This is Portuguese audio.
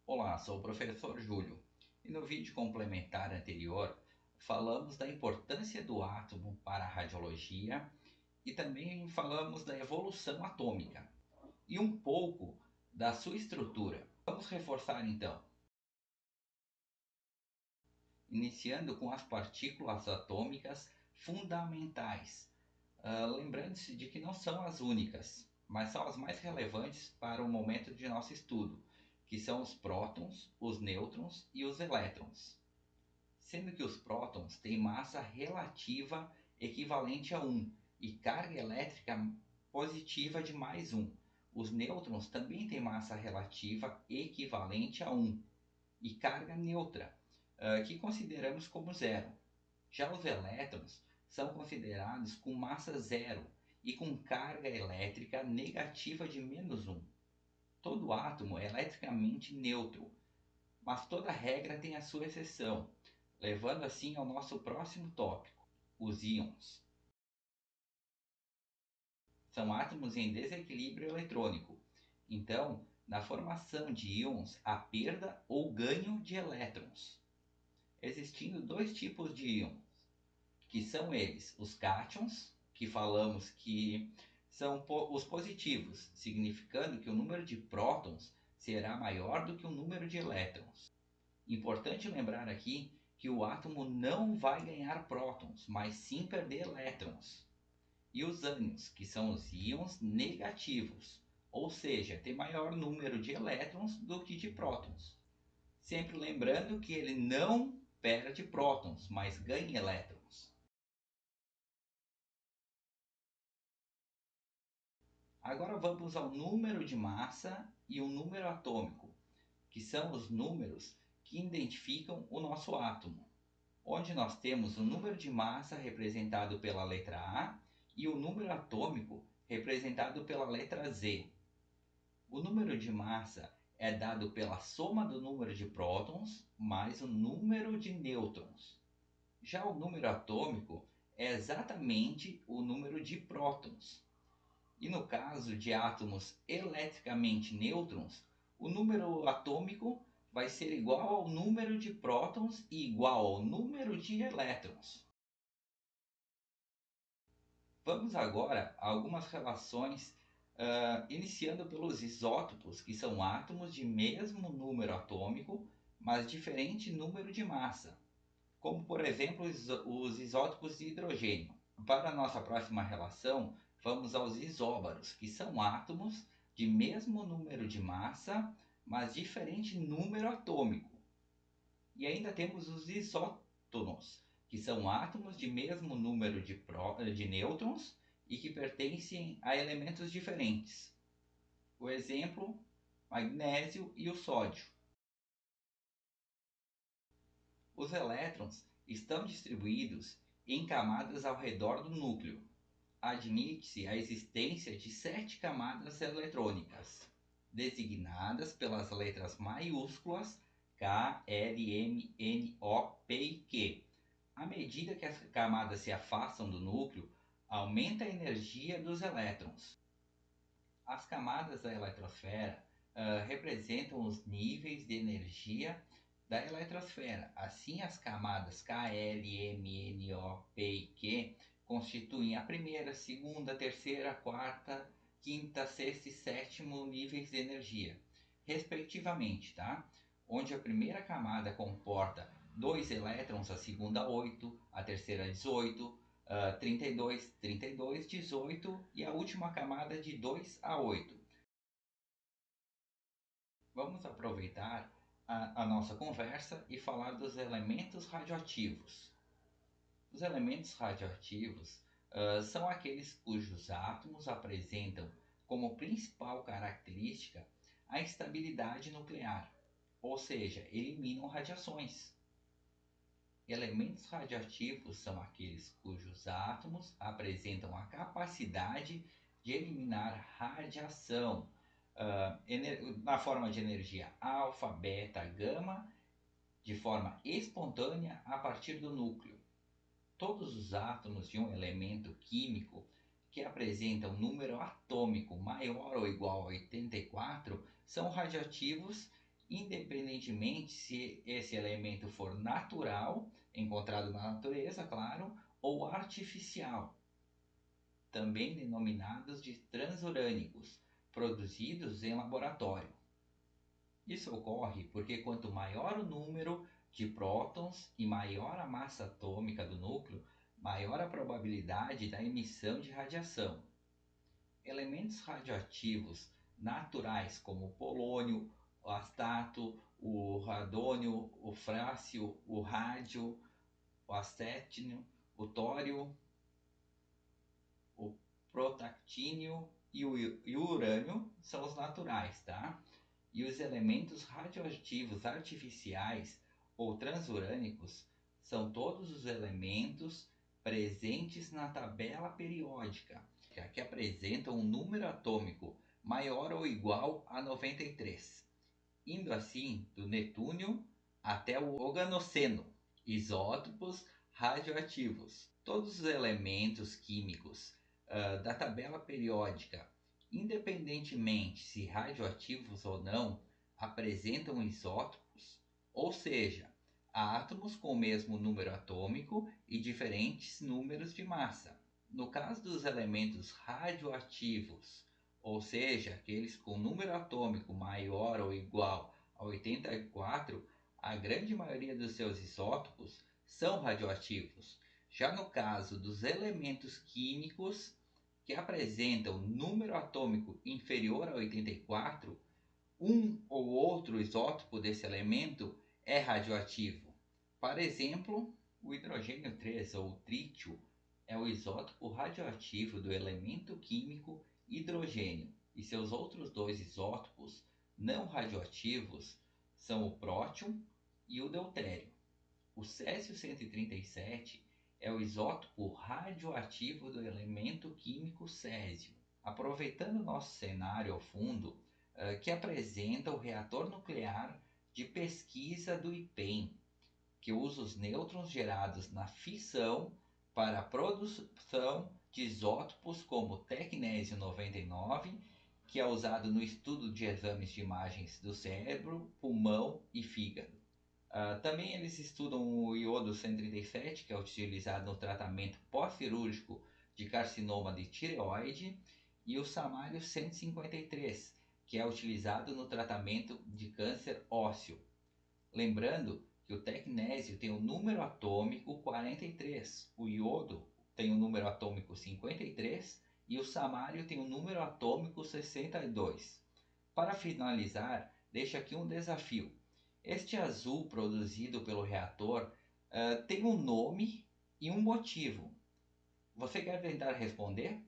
Olá, sou o professor Júlio e no vídeo complementar anterior falamos da importância do átomo para a radiologia e também falamos da evolução atômica e um pouco da sua estrutura. Vamos reforçar então, iniciando com as partículas atômicas fundamentais, lembrando-se de que não são as únicas, mas são as mais relevantes para o momento de nosso estudo, que são os prótons, os nêutrons e os elétrons. Sendo que os prótons têm massa relativa equivalente a 1 e carga elétrica positiva de mais 1. Os nêutrons também têm massa relativa equivalente a 1 e carga neutra, que consideramos como zero. Já os elétrons são considerados com massa zero e com carga elétrica negativa de menos 1. Todo átomo é eletricamente neutro, mas toda regra tem a sua exceção, levando assim ao nosso próximo tópico, os íons. São átomos em desequilíbrio eletrônico. Então, na formação de íons, há perda ou ganho de elétrons, existindo dois tipos de íons, que são eles, os cátions, que falamos que são os positivos, significando que o número de prótons será maior do que o número de elétrons. Importante lembrar aqui que o átomo não vai ganhar prótons, mas sim perder elétrons. E os ânions, que são os íons negativos, ou seja, tem maior número de elétrons do que de prótons. Sempre lembrando que ele não perde prótons, mas ganha elétrons. Agora vamos ao número de massa e o número atômico, que são os números que identificam o nosso átomo, onde nós temos o número de massa representado pela letra A e o número atômico representado pela letra Z. O número de massa é dado pela soma do número de prótons mais o número de nêutrons. Já o número atômico é exatamente o número de prótons. E no caso de átomos eletricamente nêutrons, o número atômico vai ser igual ao número de prótons e igual ao número de elétrons. Vamos agora a algumas relações, iniciando pelos isótopos, que são átomos de mesmo número atômico, mas diferente número de massa, como por exemplo os isótopos de hidrogênio. Para a nossa próxima relação, vamos aos isóbaros, que são átomos de mesmo número de massa, mas diferente número atômico. E ainda temos os isótonos, que são átomos de mesmo número de nêutrons e que pertencem a elementos diferentes. O exemplo, magnésio e o sódio. Os elétrons estão distribuídos em camadas ao redor do núcleo. Admite-se a existência de 7 camadas eletrônicas, designadas pelas letras maiúsculas K, L, M, N, O, P e Q. À medida que as camadas se afastam do núcleo, aumenta a energia dos elétrons. As camadas da eletrosfera representam os níveis de energia da eletrosfera. Assim, as camadas K, L, M, N, O, P e Q constituem a primeira, segunda, terceira, quarta, quinta, sexta e sétimo níveis de energia, respectivamente, tá? Onde a primeira camada comporta 2 elétrons, a segunda 8, a terceira 18, 32, 32, 18 e a última camada de 2 a 8. Vamos aproveitar a nossa conversa e falar dos elementos radioativos. Os elementos radioativos são aqueles cujos átomos apresentam como principal característica a estabilidade nuclear, ou seja, eliminam radiações. Elementos radioativos são aqueles cujos átomos apresentam a capacidade de eliminar radiação na forma de energia alfa, beta, gama, de forma espontânea a partir do núcleo. Todos os átomos de um elemento químico que apresentam um número atômico maior ou igual a 84 são radioativos, independentemente se esse elemento for natural, encontrado na natureza, claro, ou artificial, também denominados de transurânicos, produzidos em laboratório. Isso ocorre porque quanto maior o número de prótons e maior a massa atômica do núcleo, maior a probabilidade da emissão de radiação. Elementos radioativos naturais como o polônio, o astato, o radônio, o frácio, o rádio, o acétino, o tório, o protactínio e o urânio são os naturais, tá? E os elementos radioativos artificiais ou transurânicos são todos os elementos presentes na tabela periódica, que apresentam um número atômico maior ou igual a 93, indo assim do netúnio até o oganoceno, isótopos radioativos. Todos os elementos químicos da tabela periódica, independentemente se radioativos ou não, apresentam isótopos, ou seja, átomos com o mesmo número atômico e diferentes números de massa. No caso dos elementos radioativos, ou seja, aqueles com número atômico maior ou igual a 84, a grande maioria dos seus isótopos são radioativos. Já no caso dos elementos químicos que apresentam número atômico inferior a 84, um ou outro isótopo desse elemento é radioativo. Para exemplo, o hidrogênio 3 ou trítio é o isótopo radioativo do elemento químico hidrogênio, e seus outros dois isótopos não radioativos são o prótion e o deutério. O césio-137 é o isótopo radioativo do elemento químico césio. Aproveitando nosso cenário ao fundo, que apresenta o reator nuclear de pesquisa do IPEM, que usa os nêutrons gerados na fissão para a produção de isótopos como o tecnésio 99, que é usado no estudo de exames de imagens do cérebro, pulmão e fígado. Também eles estudam o iodo 137, que é utilizado no tratamento pós-cirúrgico de carcinoma de tireoide, e o samário 153, que é utilizado no tratamento de câncer ósseo. Lembrando que o tecnésio tem o número atômico 43, o iodo tem o número atômico 53 e o samário tem o número atômico 62. Para finalizar, deixo aqui um desafio. Este azul produzido pelo reator tem um nome e um motivo. Você quer tentar responder?